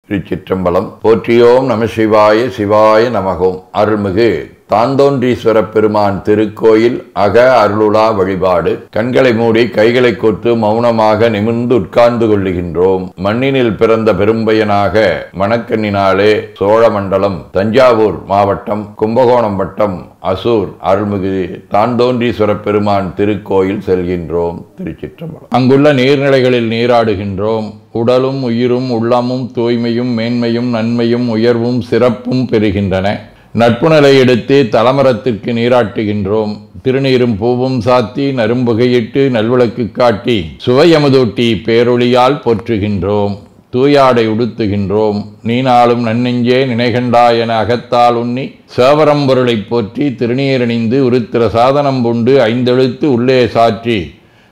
திருச்சிற்றம்பலம். போற்றியோம் நம சிவாய சிவாய நமகோம். அருள்மிகு தாந்தோன்றீஸ்வர பெருமான் திருக்கோயில் அக அருளுலா வழிபாடு. கண்களை மூடி கைகளை கோர்த்து மௌனமாக நிமிர்ந்து உட்கார்ந்து கொள்ளுகின்றோம். மண்ணினில் பிறந்த பெரும்பயனாக மணக்கண்ணினாலே சோழமண்டலம் தஞ்சாவூர் மாவட்டம் கும்பகோணம் வட்டம் அசூர் அருள்மிகு தாந்தோன்றீஸ்வர பெருமான் திருக்கோயில் செல்கின்றோம். திருச்சிற்றம்பலம். அங்குள்ள நீர்நிலைகளில் நீராடுகின்றோம். உடலும் உயிரும் உள்ளமும் தூய்மையும் மேன்மையும் நன்மையும் உயர்வும் சிறப்பும் பெறுகின்றன. நட்புணலை எடுத்து தலமரத்திற்கு நீராட்டுகின்றோம். திருநீரும் பூவும் சாத்தி நரும்புகையிட்டு நல்விளக்கு காட்டி சுவையமுதூட்டி பேரொளியால் போற்றுகின்றோம். தூயாடை உடுத்துகின்றோம். நீனாலும் நன்னெஞ்சே நினைகண்டா என அகத்தால் உண்ணி சேவரம்பொருளை போற்றி திருநீரணிந்து உருத்திர சாதனம் புண்டு ஐந்தெழுத்து உள்ளே சாற்றி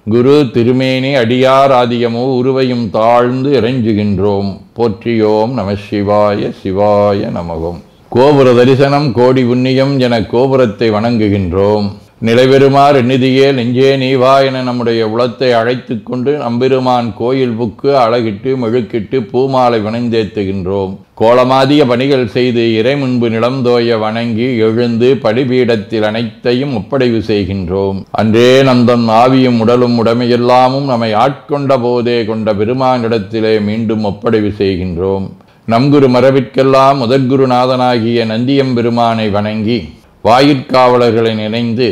குரு திருமேனி அடியார் ஆதியமோ உருவையும் தாழ்ந்து இறைஞ்சுகின்றோம். போற்றியோம் நம சிவாய சிவாய நமகோம். கோபுர தரிசனம் கோடி புண்ணியம் என கோபுரத்தை வணங்குகின்றோம். நிலைபெறுமாறு நிதியே நெஞ்சே நீவா என நம்முடைய உளத்தை அழைத்து கொண்டு நம்பெருமான் கோயில் புக்கு அழகிட்டு மெழுக்கிட்டு பூமாலை வணந்தேத்துகின்றோம். கோலமாதிய பணிகள் செய்து இறை முன்பு நிலந்தோய வணங்கி எழுந்து படிபீடத்தில் அனைத்தையும் ஒப்படைவு செய்கின்றோம். அன்றே நந்தன் ஆவியும் உடலும் உடமையெல்லாமும் நம்மை ஆட்கொண்ட போதே கொண்ட பெருமானிடத்திலே மீண்டும் ஒப்படைவு செய்கின்றோம். நம்குரு மரபிற்கெல்லாம் முதற்குருநாதனாகிய நந்தியம்பெருமானை வணங்கி வாயிற்காவலர்களை நினைந்து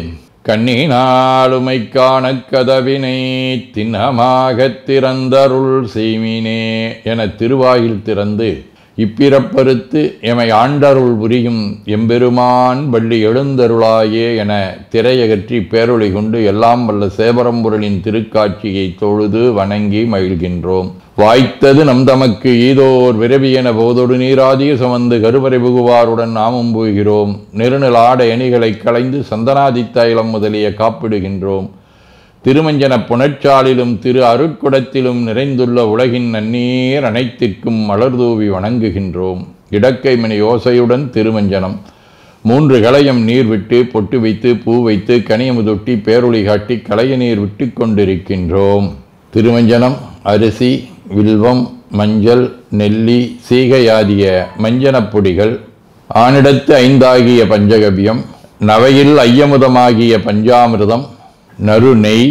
கண்ணினாலுமை காண கதவினை திண்ணமாகத் திறந்தருள் செய்மினே என திருவாயில் திறந்து இப்பிறப்பறுத்து எமை ஆண்டருள் புரியும் எம்பெருமான் வள்ளி எழுந்தருளாயே என திரையகற்றி பேரொளி கொண்டு எல்லாம் வல்ல சேவரம்பொருளின் திருக்காட்சியை தொழுது வணங்கி மகிழ்கின்றோம். வாய்த்தது நம் தமக்கு ஈதோர் விரவியென போதொடு நீராதிய சுமந்து கருவறை புகுவாருடன் நாமும் போகிறோம். நெருநில ஆடை அணிகளை களைந்து சந்தனாதி தைலம் முதலிய காப்பிடுகின்றோம். திருமஞ்சன புனச்சாலிலும் திரு அருட்குடத்திலும் நிறைந்துள்ள உலகின் நன்னீர் அனைத்திற்கும் மலர்தூவி வணங்குகின்றோம். இடக்கை மணி ஓசையுடன் திருமஞ்சனம் 3 களையம் நீர் விட்டு பொட்டு வைத்து பூ வைத்து கனியமுதொட்டி பேரொளி காட்டி களைய நீர் விட்டு கொண்டிருக்கின்றோம். திருமஞ்சனம் அரிசி வில்வம் மஞ்சள் நெல்லி சீகையாதிய மஞ்சனப் பொடிகள், ஆனிடத்து 5 ஆகிய பஞ்சகவ்யம், நவையில் ஐயமுதமாகிய பஞ்சாமிர்தம், நறு நெய்,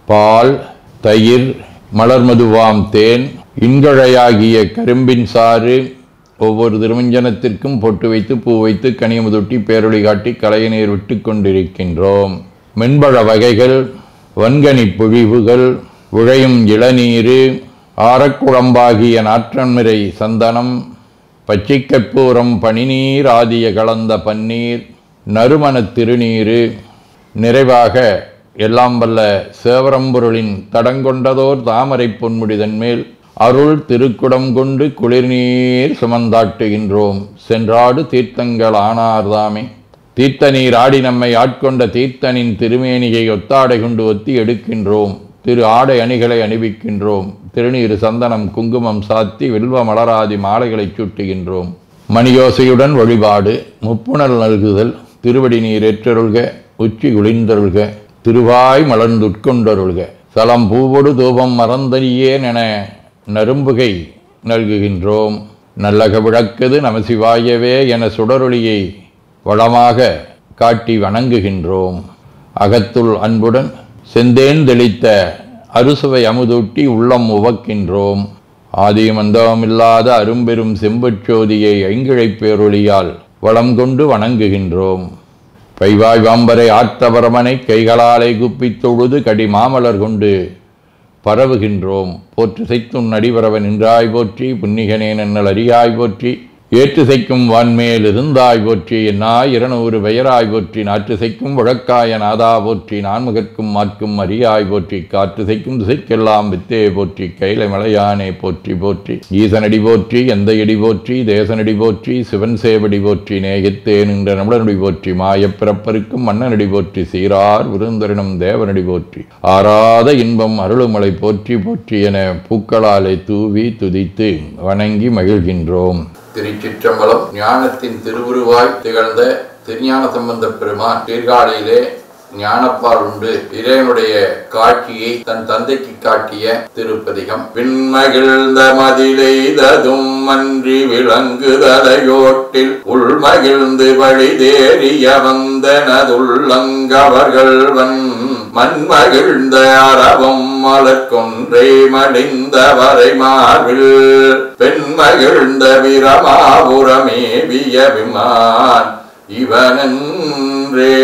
பால், தயிர், மலர்மதுவாம் தேன், இன்கழையாகிய கரும்பின் சாறு, ஒவ்வொரு திருமஞ்சனத்திற்கும் பொட்டு வைத்து பூ வைத்து கனியமுதொட்டி பேரொளி காட்டி களைய நீர் விட்டு கொண்டிருக்கின்றோம். மென்பழ வகைகள், வன்கனி பொழிவுகள், உழையும் இளநீரு, ஆரக்குழம்பாகிய நாற்றன்மிரை சந்தனம், பச்சைக்கற்பூரம் பனிநீர் ஆதிய கலந்த பன்னீர், நறுமணத் திருநீரு, நிறைவாக எல்லாம் வல்ல சேவரம்பொருளின் தடங்கொண்டதோர் தாமரை பொன்முடிதன் மேல் அருள் திருக்குடம் கொண்டு குளிர்நீர் சுமந்தாட்டுகின்றோம். சென்றாடு தீர்த்தங்கள் ஆனார்தாமே. தீர்த்த நீர் ஆடி நம்மை ஆட்கொண்ட தீர்த்தனின் திருமேனியை ஒத்தாடை கொண்டு ஒத்தி எடுக்கின்றோம். திரு ஆடை அணிகளை அணிவிக்கின்றோம். திருநீர் சந்தனம் குங்குமம் சாத்தி வில்வ மலராதி மாலைகளை சூட்டுகின்றோம். மணியோசையுடன் வழிபாடு. முப்புணல் நல்குதல். திருவடி நீர் ஏற்றருள்க. உச்சி குளிர்ந்தருள்க. திருவாய் மலர்ந்துட்கொண்டருள்க. சலம் பூவொடு தூபம் மறந்தறியேன் என நரும்புகை நல்குகின்றோம். நல்லக விளக்குது நமசிவாயவே என சுடரொளியை வளமாக காட்டி வணங்குகின்றோம். அகத்துள் அன்புடன் செந்தேன் தெளித்த அறுசுவை அமுதூட்டி உள்ளம் உவக்கின்றோம். ஆதியும் அந்தமில்லாத அரும்பெரும் செம்பச்சோதியை ஐங்கிழைப் பேரொளியால் வளம் கொண்டு வணங்குகின்றோம். பைவாய் வாம்பரை ஆர்த்தபரமனை கைகளாலை குப்பித் தொழுது கடி மாமலர் கொண்டு பரவுகின்றோம். போற்று செய்தும் நடிபரவ நின்றாய் போற்றி. புன்னிகனே நன்னல் அறியாய் போற்றி. ஏற்று செய்க்கும் வான்மேல் இருந்தாய் போற்றி. என்னாய் 200 பெயராய் போற்றி. நாற்று செய்க்கும் வழக்காய நாதா போற்றி. நான்முகற்கும் மாற்கும் அறியாய் போற்றி. காற்று செய்க்கும் திசைக்கெல்லாம் வித்தே போற்றி. கைலை மலையானே போற்றி போற்றி. ஈசனடி போற்றி. எந்த எடி போற்றி. தேசனடி போற்றி. சிவன் சேவடி போற்றி. நேயத்தே நின்ற நம்மளனடி போற்றி. மாயப்பிறப்பருக்கும் மன்னனடி போற்றி. சீரார் விருந்தரினும் தேவனடி போற்றி. ஆராத இன்பம் அருளுமலை போற்றி போற்றி என பூக்களாலை தூவி துதித்து வணங்கி மகிழ்கின்றோம். திருச்சிற்றம்பலம். ஞானத்தின் திருவுருவாய் திகழ்ந்த திருஞான சம்பந்த பெருமான் சீர்காழியிலே ஞானப்பால் உண்டு இறைவனுடைய காட்சியை தன் தந்தைக்கு காட்டிய திருப்பதிகம். பின்மகிழ்ந்த மதிலெய்ததும் அன்றி விளங்குதலையோட்டில் உள்மகிழ்ந்து வழி தேறிய வந்தனதுள்ளங்கவர்கள்வன் மண்மகிழ்ந்த அறவம் மலர்கொன்றை மடிந்த வரை மார்பில் பெண்மகிழ்ந்த விரமாபுரமேவிய விமான் இவனன்றே.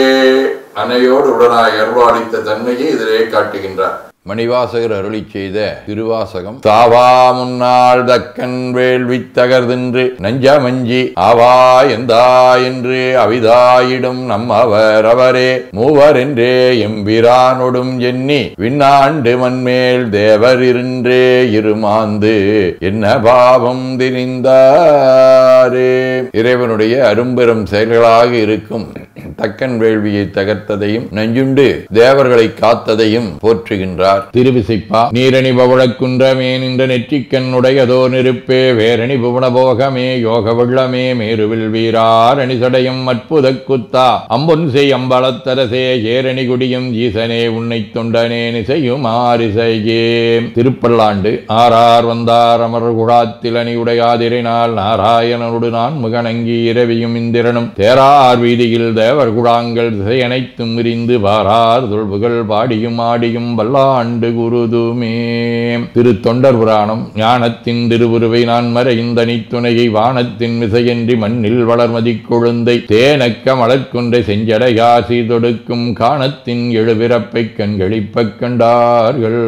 அன்னையோடு உடனாய் அருள்வாளித்த தன்மையை இதிலே காட்டுகின்றார். மணிவாசகர் அருளி செய்த திருவாசகம். தாவா முன்னாள் தக்கன் வேள்வி தகர்தின்று நஞ்சமஞ்சி ஆவா எந்தா என்று அவிதாயிடும் நம்மவர் அவரே மூவர் என்றே எம்பிரானொடும் எண்ணி விண்ணாண்டு மண்மேல் தேவர் இருன்றே இருமாந்து என்ன பாவம் திரிந்தாரே. இறைவனுடைய அரும்பெரும் செயல்களாக இருக்கும் தக்கன் வேள்வியை தகர்த்ததையும் நஞ்சுண்டு தேவர்களை காத்ததையும் போற்றுகின்றார். திருவிசைப்பா. நீரணி பவழக்குன்றமே நின்ற நெற்றிக்கண் உடையதோ நெருப்பே வேரணி புவனபோகமே யோக வெள்ளமே மேருவில் வீராரணி சடையும் அற்புத குத்தா அம்பொன் செய் அம்பலத்தரசே ஏரணி குடியும் ஈசனே உன்னை தொண்டனே நிசையும் ஆரிசையே. திருப்பல்லாண்டு. ஆறார் வந்தார் அமர் குழாத்தில் அணி உடையாதிரைனால் நாராயணனோடு நான் முகநங்கி இரவியும் இந்திரனும் தேரார் வீதியில் தேவர் குழாங்கள் திசை அனைத்தும் விரிந்து வாரார் தொல்புகள் பாடியும் ஆடியும் வல்லாண்டு குருதுமே. திரு தொண்டர் புராணம். ஞானத்தின் திருவுருவை நான் மறைந்த துணையை வானத்தின் விசையன்றி மண்ணில் வளர்மதி கொழுந்தை தேனக்க மலர்கொன்றை செஞ்சடையாசி தொடுக்கும் காணத்தின் எழுபிறப்பை கண்களிப்ப கண்டார்கள்.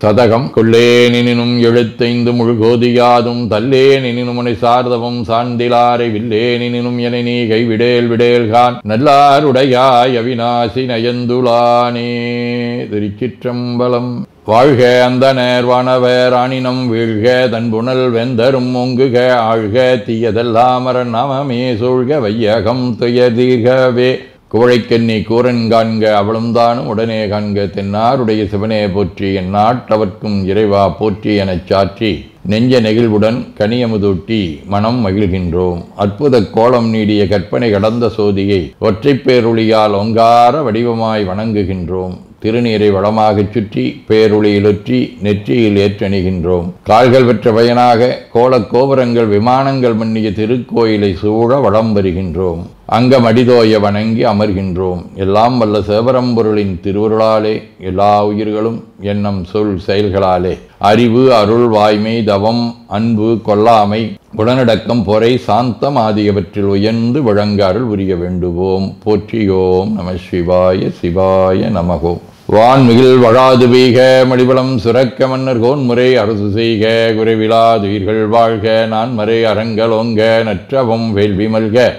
சதகம். கொள்ளேனினும் எழுத்தைந்து முழுகோதியாதும் தல்லேனினும் உனை சார்தவும் சார்ந்திலாரை வில்லேனினும் என நீ கைவிடேல் விடேல்கான் நல்லாருடையாய் அவிநாசி நயந்துளானே. திருச்சிற்றம்பலம். வாழ்க அந்தனர் வானவர் ஆணினம் வீழ்க தன்புணல் வெந்தரும் ஒங்குக ஆழ்க தீயதெல்லாமர நாமமே சூழ்க வையகம் துயதீர்கவே. குவழைக்கண்ணி கூரன் காண்க அவளும் தானும் உடனே காண்க தென்னாருடைய சிவனே போற்றி என் நாட்டவர்க்கும் இறைவா போற்றி எனச் சாற்றி நெஞ்ச நெகிழ்வுடன் கனியமுதூட்டி மனம் மகிழ்கின்றோம். அற்புத கோலம் நீடிய கற்பனை கடந்த சோதியை ஒற்றைப் பேருளியால் ஒங்கார வடிவமாய் வணங்குகின்றோம். திருநீரை வளமாகச் சுற்றி பேருளியிலொற்றி நெற்றியில் ஏற்றணிகின்றோம். கால்கள் பெற்ற பயனாக கோலக் கோபுரங்கள் விமானங்கள் மன்னிய திருக்கோயிலை சூழ வளம் வருகின்றோம். அங்கம் அடிதோய வணங்கி அமர்கின்றோம். எல்லாம் வல்ல சிவபரம்பொருளின் திருவருளாலே எல்லா உயிர்களும் எண்ணம் சொல் செயல்களாலே அறிவு அருள் வாய்மை தவம் அன்பு கொல்லாமை உடனடக்கம் பொறை சாந்தம் ஆகியவற்றில் உயர்ந்து வழங்க அருள் புரிய வேண்டுவோம். போற்றியோம் நம சிவாய சிவாய நமகோம். வான்மிகில் வழாது வீக மடிவளம் சுரக்க மன்னர் கோன்முறை அரசு செய்க குறைவிலாதுயிர்கள் வாழ்க நான்மறை அறங்கலோங்க நற்றவம் வேள்வி மல்க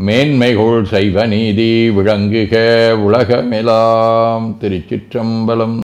மேன்மைகோள் சைவ நீதி விளங்குக உலகமெலாம். திருச்சிற்றம்பலம்.